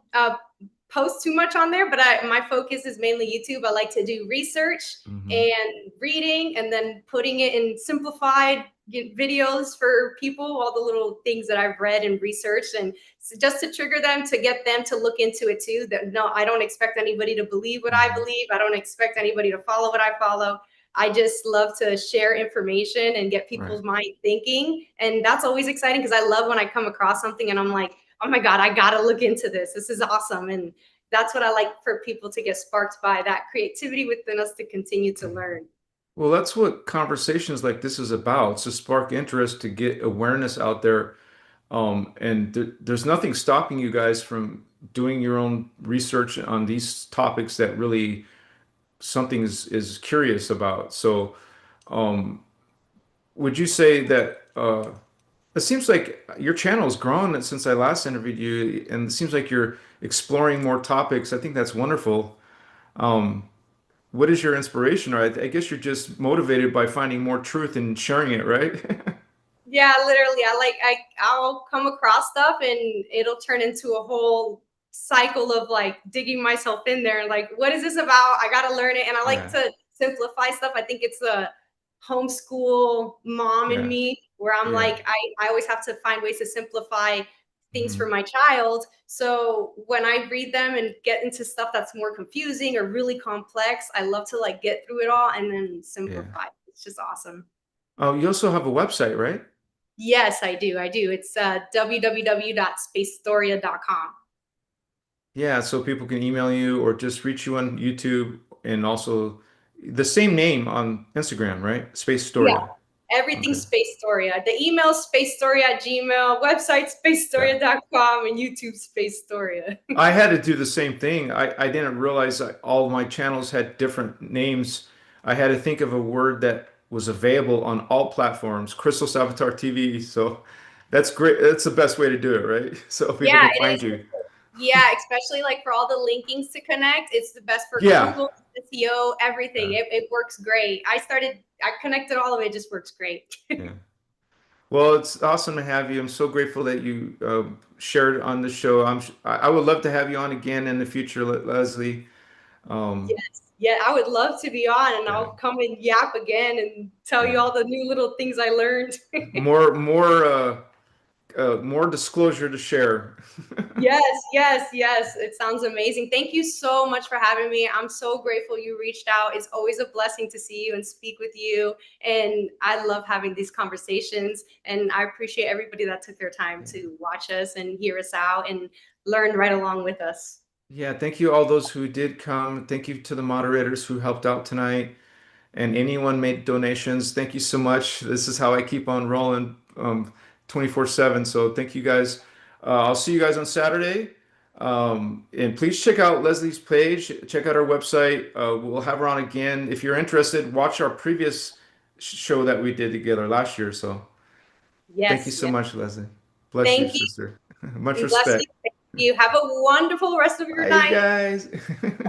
post too much on there, but my focus is mainly YouTube. I like to do research Hmm. and reading and then putting it in simplified videos for people, all the little things that I've read and researched, and so just to trigger them, to get them to look into it too. That no, I don't expect anybody to believe what I Hmm. believe. I don't expect anybody to follow what I follow. I just love to share information and get Right. people's mind thinking. And that's always exciting because I love when I come across something and I'm like, oh my God, I got to look into this. This is awesome. And that's what I like for people to get sparked by, that creativity within us to continue to learn. Well, that's what conversations like this is about. It's to spark interest, to get awareness out there. And there's nothing stopping you guys from doing your own research on these topics that really something is curious about. So, um, would you say that it seems like your channel has grown since I last interviewed you, and it seems like you're exploring more topics. I think that's wonderful. Um, what is your inspiration? Or I guess you're just motivated by finding more truth and sharing it, right? Yeah, literally. I'll come across stuff and it'll turn into a whole cycle of like digging myself in there and like, what is this about? I gotta learn it. And I like Yeah, to simplify stuff. I think it's the homeschool mom in yeah, me where I'm yeah. like, I always have to find ways to simplify things for Hmm. my child. So when I read them and get into stuff that's more confusing or really complex, I love to like get through it all and then Yeah. simplify. It's just awesome. Oh, you also have a website, right? Yes, I do. I do. It's www.spacestoria.com. Yeah, so people can email you or just reach you on YouTube, and also the same name on Instagram, right? Space Yeah, Storia. everything Okay. Space Storia. The email Space Storia at Gmail, website Yeah. spacestoria.com, and YouTube Space Storia. I had to do the same thing. I didn't realize that all my channels had different names. I had to think of a word that was available on all platforms, Christos Avatar TV. So That's great. That's the best way to do it, right? So people Yeah, can it find is. you. Yeah, especially like for all the linkings to connect, it's the best for Yeah. Google, SEO, everything. Yeah. It works great. I connected all of it, it just works great. Yeah. Well, it's awesome to have you. I'm so grateful that you shared on the show. I would love to have you on again in the future, Leslie. Um, Yes. Yeah, I would love to be on and yeah. I'll come and yap again and tell you Yeah. all the new little things I learned. More disclosure to share. Yes, yes, yes. It sounds amazing. Thank you so much for having me. I'm so grateful you reached out. It's always a blessing to see you and speak with you. And I love having these conversations. And I appreciate everybody that took their time to watch us and hear us out and learn right along with us. Yeah, thank you all those who did come. Thank you to the moderators who helped out tonight. And anyone made donations, thank you so much. This is how I keep on rolling 24/7. So thank you guys. I'll see you guys on Saturday. And please check out Leslie's page. Check out our website. We'll have her on again. If you're interested, watch our previous show that we did together last year. So thank you Yes, so yes. much, Leslie. Bless you, Thank you sister. Much and bless you. respect. Thank you. Have a wonderful rest of your Bye, night. guys.